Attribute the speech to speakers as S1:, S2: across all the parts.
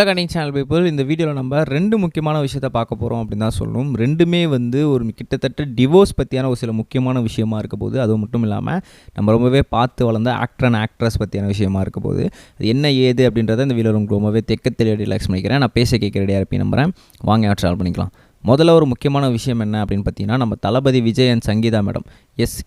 S1: கனிங் channel people இந்த வீடியோவில் நம்ம ரெண்டு முக்கியமான விஷயத்தை பார்க்க போகிறோம் அப்படின்னு தான் சொல்லணும். ரெண்டுமே வந்து ஒரு கிட்டத்தட்ட டிவோர்ஸ் பற்றியான ஒரு சில முக்கியமான விஷயமா இருக்க போது. அது மட்டும் இல்லாமல் நம்ம ரொம்பவே பார்த்து வளர்ந்த ஆக்டர் அண்ட் ஆக்ட்ரஸ் பற்றியான விஷயமா இருக்க போது. அது என்ன ஏது அப்படின்றத இந்த வீடியோவில் உங்களுக்கு ரொம்பவே தெளிவாக ரிலாக்ஸ் பண்ணிக்கிறேன். நான் பேச கேட்க ரெடியாக இருப்பேன் நம்புகிறேன். வாங்க ட்ராவல் பண்ணிக்கலாம். முதல்ல ஒரு முக்கியமான விஷயம் என்ன அப்படின்னு பார்த்தீங்கன்னா, நம்ம தளபதி விஜய் அண்ட் சங்கீதா மேடம்.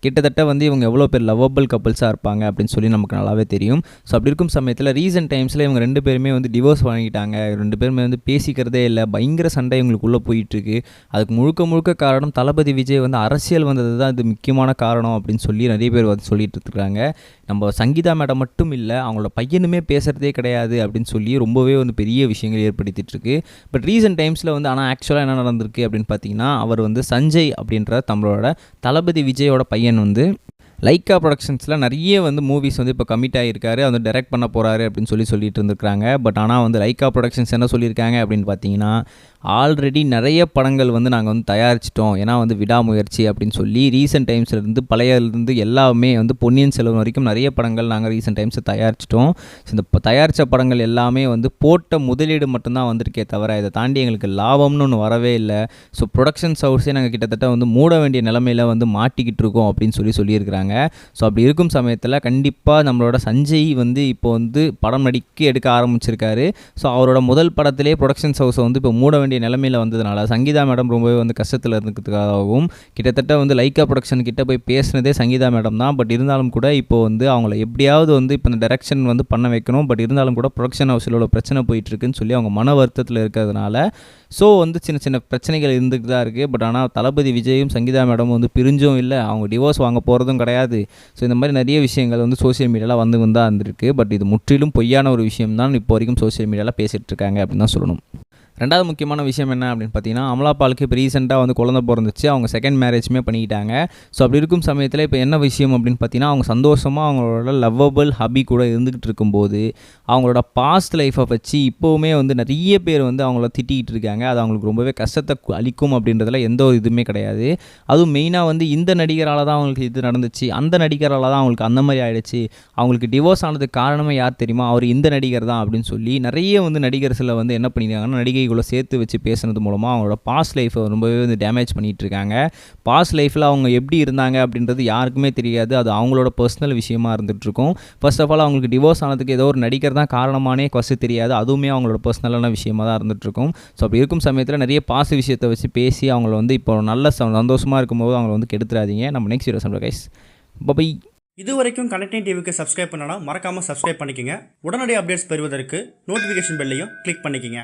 S1: கிட்டத்தட்ட வந்து இவங்க எவ்வளோ பேர் லவ்வபிள் கப்புள்ஸாக இருப்பாங்க அப்படின்னு சொல்லி நமக்கு நல்லாவே தெரியும். ஸோ அப்படி இருக்கும் சமயத்தில் ரீசெண்ட் டைம்ஸில் இவங்க ரெண்டு பேருமே வந்து டிவோர்ஸ் வாங்கிட்டாங்க. ரெண்டு பேருமே வந்து பேசிக்கிறதே இல்லை, பயங்கர சண்டை இவங்களுக்குள்ளே போயிட்டுருக்கு. அதுக்கு முழுக்க காரணம் தளபதி விஜய் வந்து அரசியல் வந்தது தான் இது முக்கியமான காரணம் அப்படின்னு சொல்லி நிறைய பேர் வந்து சொல்லிட்டு இருக்காங்க. நம்ம சங்கீதா மேடம் மட்டும் இல்லை, அவங்களோட பையனுமே பேசுகிறதே கிடையாது அப்படின்னு சொல்லி ரொம்பவே வந்து பெரிய விஷயங்கள் ஏற்படுத்திகிட்ருக்கு. பட் ரீசெண்ட் டைம்ஸில் வந்து ஆனால் ஆக்சுவலாக என்ன நடந்திருக்கு அப்படின்னு பார்த்தீங்கன்னா, அவர் வந்து சஞ்சய் அப்படின்ற நம்மளோட தளபதி விஜயோட பையன் வந்து லைக்கா ப்ரொடக்ஷன்ஸில் நிறைய வந்து மூவிஸ் வந்து இப்போ கமிட் ஆகியிருக்காரு. வந்து டைரக்ட் பண்ண போகிறாரு அப்படின்னு சொல்லிட்டு இருந்திருக்காங்க. பட் ஆனால் வந்து லைக்கா ப்ரொடக்ஷன்ஸ் என்ன சொல்லியிருக்காங்க அப்படின்னு பார்த்தீங்கன்னா, ஆல்ரெடி நிறைய படங்கள் வந்து நாங்கள் வந்து தயாரிச்சிட்டோம். ஏன்னா வந்து விடாமுயற்சி அப்படின்னு சொல்லி ரீசெண்ட் டைம்ஸ்லேருந்து பழையிலேருந்து எல்லாமே வந்து பொன்னியின் செல்வன் வரைக்கும் நிறைய படங்கள் நாங்கள் ரீசெண்ட் டைம்ஸில் தயாரிச்சிட்டோம். ஸோ இந்த தயாரித்த படங்கள் எல்லாமே வந்து போட்ட முதலீடு மட்டும்தான் வந்திருக்கே தவிர இதை தாண்டி எங்களுக்கு லாபம்னு ஒன்று வரவே இல்லை. ஸோ ப்ரொடக்ஷன்ஸ் ஹவுஸே நாங்கள் கிட்டத்தட்ட வந்து மூட வேண்டிய நிலைமையில் வந்து மாட்டிக்கிட்டு இருக்கோம் அப்படின்னு சொல்லியிருக்கிறாங்க. ஸோ அப்படி இருக்கும் சமயத்தில் கண்டிப்பாக நம்மளோட சஞ்சய் வந்து இப்போ வந்து படம் எடுக்க ஆரம்பிச்சிருக்காரு. ஸோ அவரோட முதல் படத்திலே ப்ரொடக்ஷன்ஸ் ஹவுஸை வந்து இப்போ மூட வேண்டிய நிலைமையில் வந்ததுனால சங்கீதா மேடம் ரொம்பவே வந்து கஷ்டத்தில் இருக்கிறதுக்காகவும் கிட்டத்தட்ட வந்து லைக்கா ப்ரொடக்ஷன் கிட்ட போய் பேசினதே சங்கீதா மேடம் தான். பட் இருந்தாலும் கூட இப்போ வந்து அவங்கள எப்படியாவது வந்து இப்போ இந்த டைரக்ஷன் வந்து பண்ண வைக்கணும். பட் இருந்தாலும் கூட ப்ரொடக்ஷன் ஹவுஸில் உள்ள பிரச்சனை போயிட்டுருக்குன்னு சொல்லி அவங்க மன வருத்தத்தில் இருக்கிறதுனால ஸோ வந்து சின்ன பிரச்சனைகள் இருந்துட்டு தான் இருக்குது. பட் ஆனால் தளபதி விஜயும் சங்கீதா மேடமும் வந்து பிரிஞ்சும் இல்லை, அவங்க டிவோர்ஸ் வாங்க போகிறதும் கிடையாது. ஸோ இந்த மாதிரி நிறைய விஷயங்கள் வந்து சோசியல் மீடியாவில் வந்து தான் இருந்திருக்கு. பட் இது முற்றிலும் பொய்யான ஒரு விஷயம் தான் இப்போ வரைக்கும் சோசியல் மீடியாவில் பேசிகிட்டு இருக்காங்க அப்படின்னு தான் சொல்லணும். ரெண்டாவது முக்கியமான விஷயம் என்ன அப்படின்னு பார்த்தீங்கன்னா, அமலாபாலுக்கு இப்போ ரீசெண்டாக வந்து குழந்தை பிறந்துச்சு. அவங்க செகண்ட் மேரேஜுமே பண்ணிக்கிட்டாங்க. ஸோ அப்படி இருக்கும் சமயத்தில் இப்போ என்ன விஷயம் அப்படின்னு பார்த்தீங்கன்னா, அவங்க சந்தோஷமாக அவங்களோட லவ்வபிள் ஹபி கூட இருந்துக்கிட்டு இருக்கும்போது அவங்களோட பாஸ்ட் லைஃப்பை வச்சு இப்போவுமே வந்து நிறைய பேர் வந்து அவங்கள திட்டிகிட்டு இருக்காங்க. அது அவங்களுக்கு ரொம்பவே கஷ்டத்தை அளிக்கும் அப்படின்றதுல எந்த ஒரு இதுவுமே கிடையாது. அதுவும் மெயினாக வந்து இந்த நடிகரால் தான் அவங்களுக்கு இது நடந்துச்சு, அந்த நடிகரால் தான் அவங்களுக்கு அந்த மாதிரி ஆகிடுச்சு, அவங்களுக்கு டிவோர்ஸ் ஆனதுக்கு காரணமே யார் தெரியுமா, அவர் இந்த நடிகர் தான் அப்படின்னு சொல்லி நிறைய வந்து நடிகர்ஸில் வந்து என்ன பண்ணியிருக்காங்கன்னா, நடிகைகளை சேர்த்து வச்சு பேசுனது மூலமாக அவங்களோட பாஸ்ட் லைஃப்பை ரொம்பவே வந்து டேமேஜ் பண்ணிகிட்டு இருக்காங்க. பாஸ்ட் லைஃப்பில் அவங்க எப்படி இருந்தாங்க அப்படின்றது யாருக்குமே தெரியாது. அது அவங்களோட பர்சனல் விஷயமா இருந்துகிட்ருக்கும். ஃபர்ஸ்ட் ஆஃப் ஆல் அவங்களுக்கு டிவோர்ஸ் ஆனதுக்கு ஏதோ ஒரு நடிகர் தான் காரணமானே ஃபஸ்ட்டு தெரியாது. அதுவுமே அவங்களோட பர்சனலான விஷயமாக தான் இருந்துகிட்ருக்கும். ஸோ அப்படி இருக்கும் சமயத்தில் நிறைய பாஸ்ட் விஷயத்தை வச்சு பேசி அவங்கள வந்து இப்போ நல்ல சந்தோஷமாக இருக்கும்போது அவங்கள வந்து கெடுத்துறாதீங்க. நம்ம நெக்ஸ்ட் வீடியோ சொல்கிறோம் கைஸ். பை.
S2: இது வரைக்கும் கனெக்டிங் டிவிக்கு சப்ஸ்கிரைப் பண்ணனா மறக்காமல் சப்ஸ்கிரைப் பண்ணிக்கங்க. உடனடி அப்டேட்ஸ் பெறுவதற்கு நோட்டிஃபிகேஷன் பெல்லையும் கிளிக் பண்ணிக்கங்க.